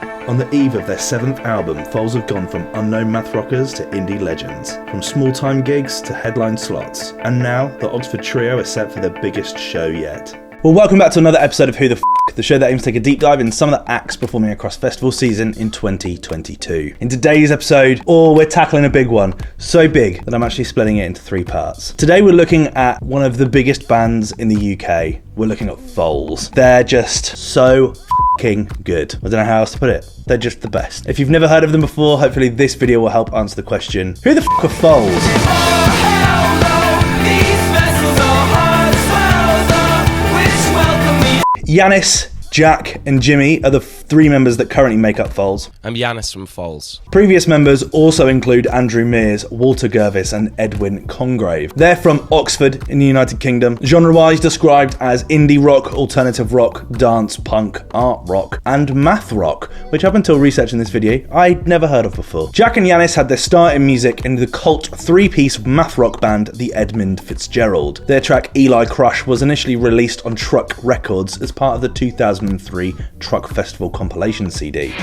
On the eve of their 7th album, Foals have gone from unknown math rockers to indie legends, from small-time gigs to headline slots, and now the Oxford Trio are set for their biggest show yet. Well, welcome back to another episode of Who the F***, the show that aims to take a deep dive in some of the acts performing across festival season in 2022. In today's episode, we're tackling a big one. So big that I'm actually splitting it into 3 parts. Today we're looking at one of the biggest bands in the UK. We're looking at Foals. They're just so f***ing good. I don't know how else to put it. They're just the best. If you've never heard of them before, hopefully this video will help answer the question, who the f*** are Foals? Yanis, Jack and Jimmy are the 3 members that currently make up Foals. I'm Yanis from Foals. Previous members also include Andrew Mears, Walter Gervis and Edwin Congrave. They're from Oxford in the United Kingdom, genre-wise described as indie rock, alternative rock, dance, punk, art rock and math rock, which up until researching this video I'd never heard of before. Jack and Yanis had their start in music in the cult 3-piece math rock band the Edmund Fitzgerald. Their track Eli Crush was initially released on Truck Records as part of the 2003 Truck Festival compilation CD.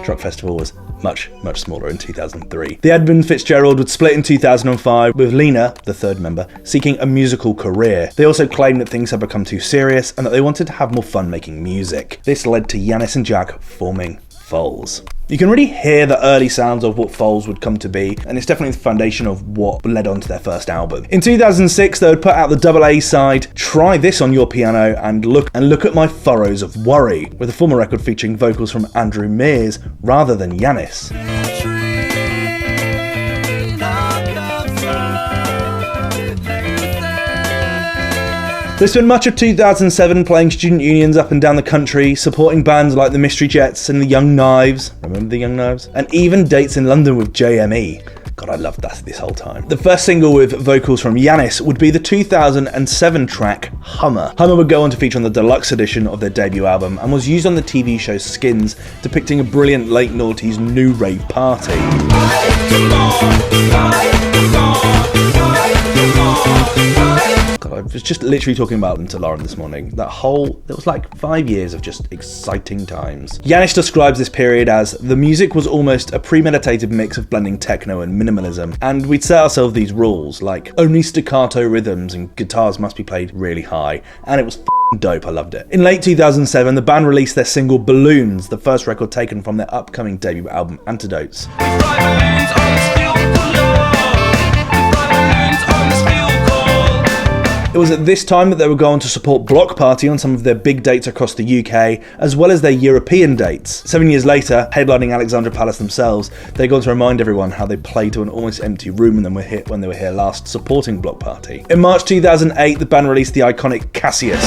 Truck Festival was much smaller in 2003. The Edmund Fitzgerald would split in 2005, with Lena, the 3rd member, seeking a musical career. They also claimed that things had become too serious and that they wanted to have more fun making music. This led to Yanis and Jack forming Foals. You can really hear the early sounds of what Foals would come to be, and it's definitely the foundation of what led on to their first album. In 2006, they would put out the AA side, Try This on Your Piano, and Look at My Furrows of Worry, with the former record featuring vocals from Andrew Mears rather than Yanis. They spent much of 2007 playing student unions up and down the country, supporting bands like the Mystery Jets and the Young Knives, remember the Young Knives? And even dates in London with JME. God, I loved that this whole time. The first single with vocals from Yanis would be the 2007 track Hummer. Hummer would go on to feature on the deluxe edition of their debut album and was used on the TV show Skins, depicting a brilliant late noughties new rave party. God, I was just literally talking about them to Lauren this morning. There was like 5 years of just exciting times. Yanis describes this period as, the music was almost a premeditated mix of blending techno and minimalism, and we'd set ourselves these rules, like only staccato rhythms and guitars must be played really high, and it was dope, I loved it. In late 2007, the band released their single Balloons, the first record taken from their upcoming debut album Antidotes. It was at this time that they would go on to support Block Party on some of their big dates across the UK, as well as their European dates. 7 years later, headlining Alexandra Palace themselves, they go on to remind everyone how they played to an almost empty room when they were here last supporting Block Party. In March 2008, the band released the iconic Cassius.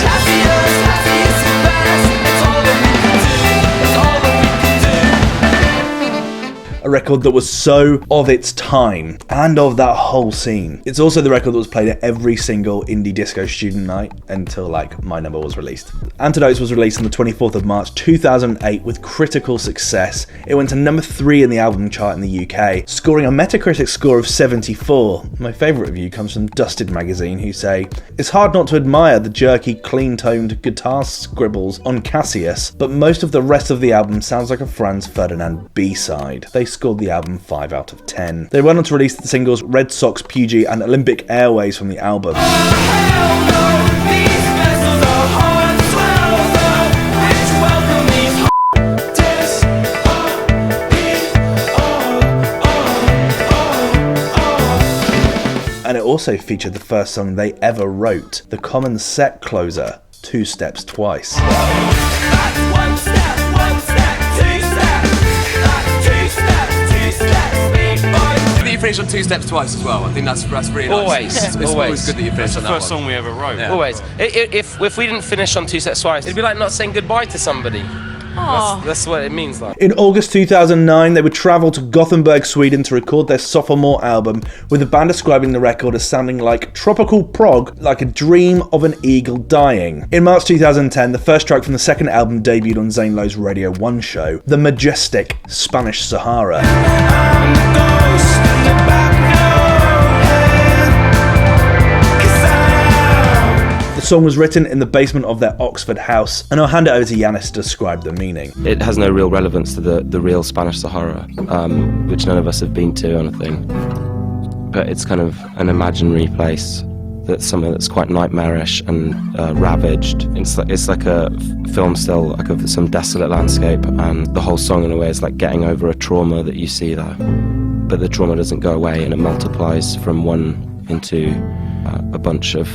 A record that was so of its time and of that whole scene. It's also the record that was played at every single indie disco student night until My Number was released. Antidotes was released on the 24th of March 2008 with critical success. It went to number 3 in the album chart in the UK, scoring a Metacritic score of 74. My favourite review comes from Dusted magazine, who say, "It's hard not to admire the jerky, clean-toned guitar scribbles on Cassius, but most of the rest of the album sounds like a Franz Ferdinand B-side." They scored the album 5 out of 10. They went on to release the singles Red Sox, Pugy and Olympic Airways from the album. And it also featured the first song they ever wrote, the common set closer, Two Steps Twice. That's one step, two steps. That's two steps, I think you finish on 2 steps twice as well. I think that's really nice. It's always good that you finish on that one. First song we ever wrote. Yeah. Always. If we didn't finish on 2 steps twice, it'd be like not saying goodbye to somebody. That's what it means. Like. In August 2009, they would travel to Gothenburg, Sweden to record their sophomore album, with the band describing the record as sounding like tropical prog, like a dream of an eagle dying. In March 2010, the first track from the second album debuted on Zane Lowe's Radio 1 show, the Majestic, Spanish Sahara. The song was written in the basement of their Oxford house, and I'll hand it over to Yanis to describe the meaning. It has no real relevance to the real Spanish Sahara, which none of us have been to, I think. But it's kind of an imaginary place that's something that's quite nightmarish and ravaged. It's like a film still, like of some desolate landscape, and the whole song in a way is like getting over a trauma that you see there. But the trauma doesn't go away, and it multiplies from one into a bunch of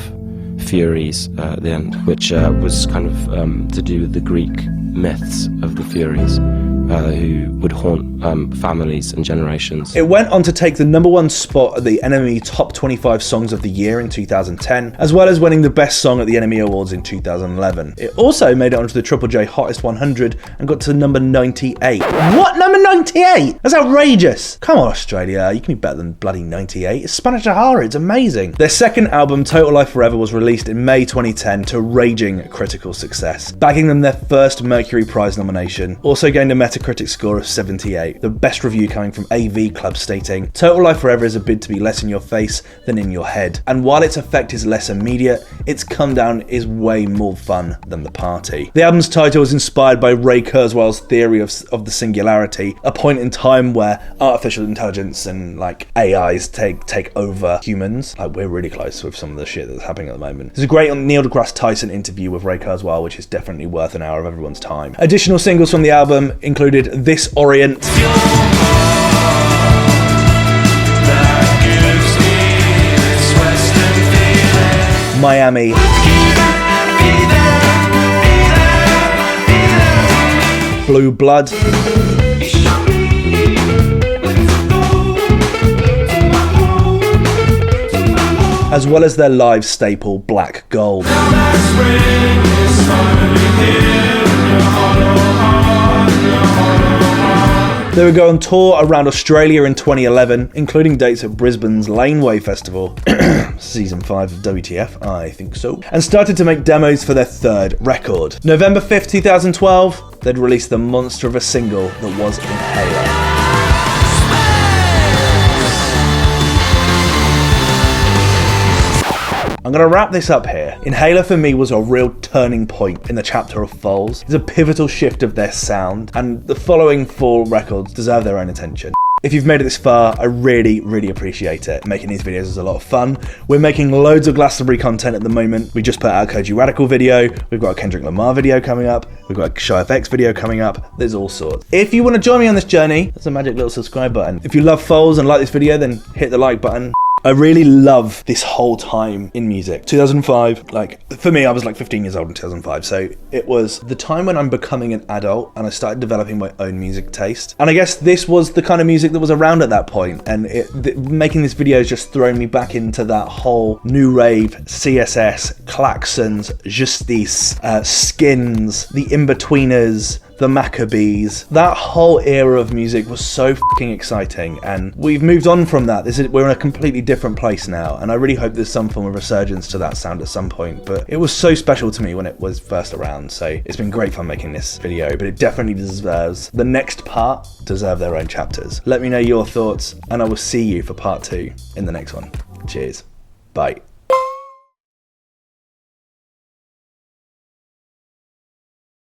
Furies at the end, which was kind of to do with the Greek myths of the Furies, who would haunt families and generations. It went on to take the #1 spot at the NME Top 25 Songs of the Year in 2010, as well as winning the Best Song at the NME Awards in 2011. It also made it onto the Triple J Hottest 100 and got to number 98. What? Number 98? That's outrageous! Come on, Australia, you can be better than bloody 98. It's Spanish Sahara, it's amazing. Their second album, Total Life Forever, was released in May 2010 to raging critical success, bagging them their first Mercury Prize nomination. Also gained a Metacritic score of 78, the best review coming from AV Club stating, Total Life Forever is a bid to be less in your face than in your head. And while its effect is less immediate, its come down is way more fun than the party. The album's title was inspired by Ray Kurzweil's theory of the singularity, a point in time where artificial intelligence and like AIs take over humans. Like, we're really close with some of the shit that's happening at the moment. There's a great Neil deGrasse Tyson interview with Ray Kurzweil, which is definitely worth an hour of everyone's time. Additional singles from the album included This Orient, Miami, Blue Blood, as well as their live staple Black Gold. They would go on tour around Australia in 2011, including dates at Brisbane's Laneway Festival, season 5 of WTF, I think so, and started to make demos for their third record. November 5th, 2012, they'd released the monster of a single that was Inhaler. I'm going to wrap this up here. Inhaler for me was a real turning point in the chapter of Foals. It's a pivotal shift of their sound, and the following 4 records deserve their own attention. If you've made it this far, I really, really appreciate it. Making these videos is a lot of fun. We're making loads of Glastonbury content at the moment. We just put out a Koji Radical video. We've got a Kendrick Lamar video coming up. We've got a ShyFX video coming up. There's all sorts. If you want to join me on this journey, there's a magic little subscribe button. If you love Foals and like this video, then hit the like button. I really love this whole time in music. 2005, like, for me, I was like 15 years old in 2005, so it was the time when I'm becoming an adult and I started developing my own music taste. And I guess this was the kind of music that was around at that point, and making this video has just thrown me back into that whole new rave, CSS, Klaxons, Justice, Skins, the In-Betweeners, the Maccabees. That whole era of music was so f***ing exciting, and we've moved on from that. We're in a completely different place now, and I really hope there's some form of resurgence to that sound at some point, but it was so special to me when it was first around, so it's been great fun making this video, but it definitely deserves, the next part deserve their own chapters. Let me know your thoughts, and I will see you for part 2 in the next one. Cheers. Bye.